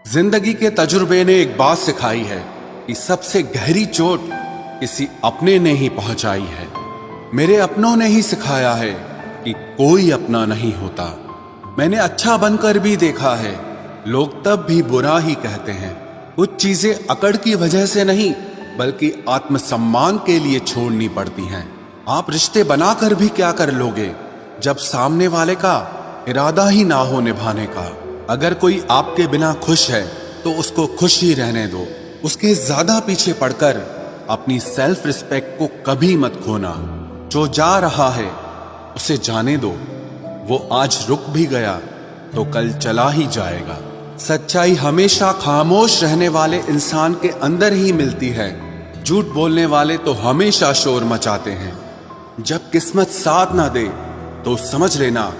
जिंदगी के तजुर्बे ने एक बात सिखाई है कि सबसे गहरी चोट किसी अपने ने ही पहुंचाई है। मेरे अपनों ने ही सिखाया है कि कोई अपना नहीं होता। मैंने अच्छा बनकर भी देखा है, लोग तब भी बुरा ही कहते हैं। कुछ चीजें अकड़ की वजह से नहीं बल्कि आत्मसम्मान के लिए छोड़नी पड़ती हैं। आप रिश्ते बनाकर भी क्या कर लोगे जब सामने वाले का इरादा ही ना हो निभाने का। अगर कोई आपके बिना खुश है तो उसको खुश ही रहने दो। उसके ज्यादा पीछे पड़कर अपनी सेल्फ रिस्पेक्ट को कभी मत खोना। जो जा रहा है उसे जाने दो, वो आज रुक भी गया तो कल चला ही जाएगा। सच्चाई हमेशा खामोश रहने वाले इंसान के अंदर ही मिलती है। झूठ बोलने वाले तो हमेशा शोर मचाते हैं। जब किस्मत साथ ना दे तो समझ लेना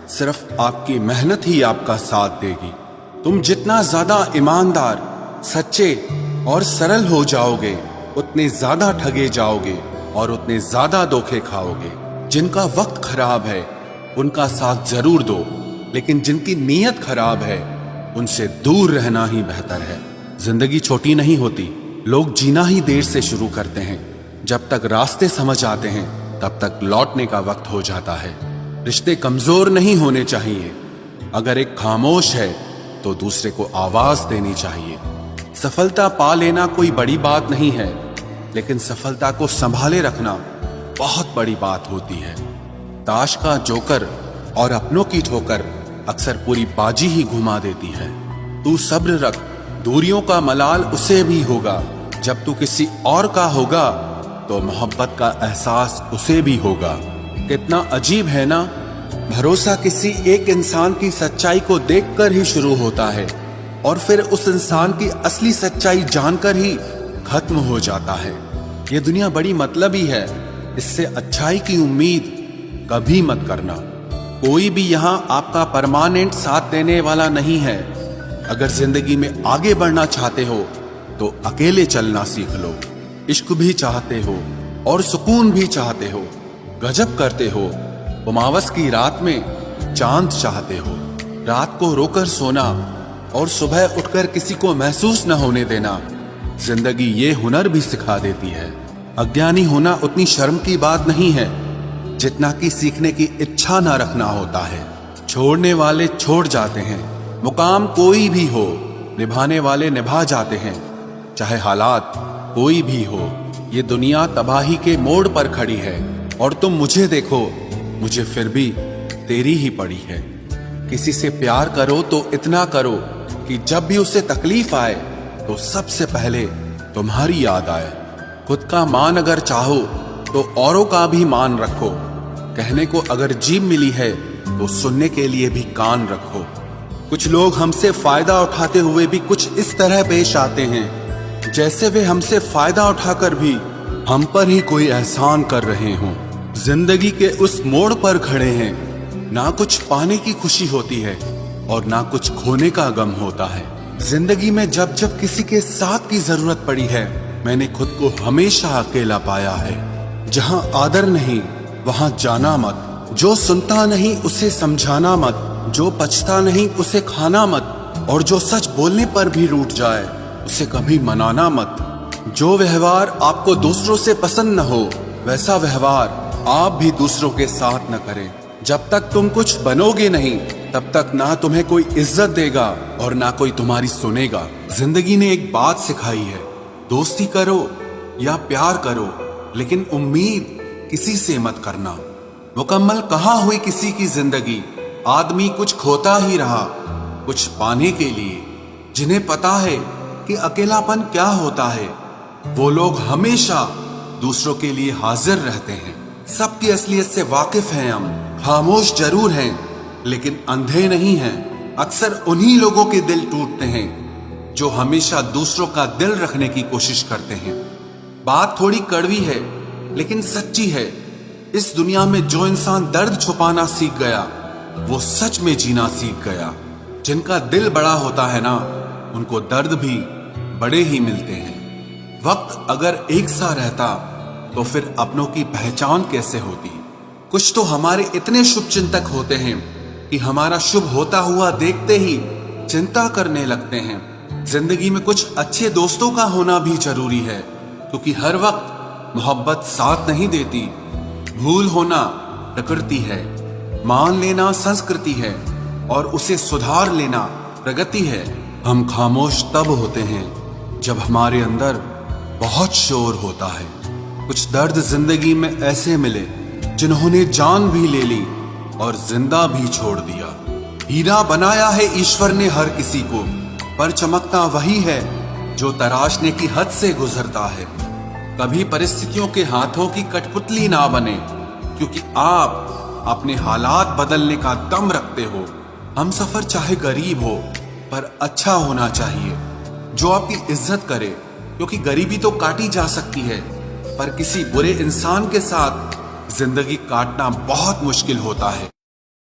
सिर्फ आपकी मेहनत ही आपका साथ देगी। तुम जितना ज्यादा ईमानदार, सच्चे और सरल हो जाओगे उतने ज्यादा ठगे जाओगे और उतने ज्यादा धोखे खाओगे। जिनका वक्त खराब है उनका साथ जरूर दो, लेकिन जिनकी नीयत खराब है उनसे दूर रहना ही बेहतर है। जिंदगी छोटी नहीं होती, लोग जीना ही देर से शुरू करते हैं। जब तक रास्ते समझ आते हैं तब तक लौटने का वक्त हो जाता है। रिश्ते कमजोर नहीं होने चाहिए। अगर एक खामोश है तो दूसरे को आवाज देनी चाहिए। सफलता पा लेना कोई बड़ी बात नहीं है, लेकिन सफलता को संभाले रखना बहुत बड़ी बात होती है। ताश का जोकर और अपनों की ठोकर अक्सर पूरी बाजी ही घुमा देती है। तू सब्र रख, दूरियों का मलाल उसे भी होगा। जब तू किसी और का होगा तो मोहब्बत का एहसास उसे भी होगा। कितना अजीब है ना, भरोसा किसी एक इंसान की सच्चाई को देखकर ही शुरू होता है और फिर उस इंसान की असली सच्चाई जानकर ही खत्म हो जाता है। ये दुनिया बड़ी मतलबी है, इससे अच्छाई की उम्मीद कभी मत करना। कोई भी यहाँ आपका परमानेंट साथ देने वाला नहीं है। अगर जिंदगी में आगे बढ़ना चाहते हो तो अकेले चलना सीख लो। इश्क भी चाहते हो और सुकून भी चाहते हो, गजब करते हो। उमावस की रात में चांद चाहते हो। रात को रोकर सोना और सुबह उठकर किसी को महसूस न होने देना जिंदगी ये हुनर भी सिखा देती है। अज्ञानी होना उतनी शर्म की बात नहीं है जितना कि सीखने की इच्छा ना रखना होता है। छोड़ने वाले छोड़ जाते हैं, मुकाम कोई भी हो, निभाने वाले निभा जाते हैं। चाहे हालात कोई भी हो, ये दुनिया तबाही के मोड़ पर खड़ी है और तुम मुझे देखो, मुझे फिर भी तेरी ही पड़ी है। किसी से प्यार करो तो इतना करो कि जब भी उसे तकलीफ आए तो सबसे पहले तुम्हारी याद आए। खुद का मान अगर चाहो तो औरों का भी मान रखो। कहने को अगर जीभ मिली है तो सुनने के लिए भी कान रखो। कुछ लोग हमसे फायदा उठाते हुए भी कुछ इस तरह पेश आते हैं जैसे वे हमसे फायदा उठाकर भी हम पर ही कोई एहसान कर रहे हों। जिंदगी के उस मोड़ पर खड़े हैं, ना कुछ पाने की खुशी होती है और ना कुछ खोने का गम होता है। जिंदगी में जब जब किसी के साथ की जरूरत पड़ी है मैंने खुद को हमेशा अकेला पाया है। जहां आदर नहीं वहां जाना मत, जो सुनता नहीं उसे समझाना मत, जो पछता नहीं उसे खाना मत, और जो सच बोलने पर भी रूठ जाए उसे कभी मनाना मत। जो व्यवहार आपको दूसरों से पसंद न हो वैसा व्यवहार आप भी दूसरों के साथ न करें। जब तक तुम कुछ बनोगे नहीं तब तक ना तुम्हें कोई इज्जत देगा और ना कोई तुम्हारी सुनेगा। जिंदगी ने एक बात सिखाई है, दोस्ती करो या प्यार करो लेकिन उम्मीद किसी से मत करना। मुकम्मल कहाँ हुई किसी की जिंदगी, आदमी कुछ खोता ही रहा कुछ पाने के लिए। जिन्हें पता है कि अकेलापन क्या होता है वो लोग हमेशा दूसरों के लिए हाजिर रहते हैं। सबकी असलियत से वाकिफ हैं हम, खामोश जरूर हैं लेकिन अंधे नहीं हैं। अक्सर उन्हीं लोगों के दिल टूटते हैं जो हमेशा दूसरों का दिल रखने की कोशिश करते हैं। बात थोड़ी कड़वी है लेकिन सच्ची है। इस दुनिया में जो इंसान दर्द छुपाना सीख गया वो सच में जीना सीख गया। जिनका दिल बड़ा होता है ना उनको दर्द भी बड़े ही मिलते हैं। वक्त अगर एक सा रहता तो फिर अपनों की पहचान कैसे होती। कुछ तो हमारे इतने शुभ चिंतक होते हैं कि हमारा शुभ होता हुआ देखते ही चिंता करने लगते हैं। जिंदगी में कुछ अच्छे दोस्तों का होना भी जरूरी है, क्योंकि हर वक्त मोहब्बत साथ नहीं देती। भूल होना प्रकृति है, मान लेना संस्कृति है और उसे सुधार लेना प्रगति है। हम खामोश तब होते हैं जब हमारे अंदर बहुत शोर होता है। कुछ दर्द जिंदगी में ऐसे मिले जिन्होंने जान भी ले ली और जिंदा भी छोड़ दिया। हीरा बनाया है ईश्वर ने हर किसी को, पर चमकता वही है जो तराशने की हद से गुजरता है। कभी परिस्थितियों के हाथों की कठपुतली ना बने, क्योंकि आप अपने हालात बदलने का दम रखते हो। हम सफर चाहे गरीब हो पर अच्छा होना चाहिए, जो आपकी इज्जत करे, क्योंकि गरीबी तो काटी जा सकती है पर किसी बुरे इंसान के साथ जिंदगी काटना बहुत मुश्किल होता है।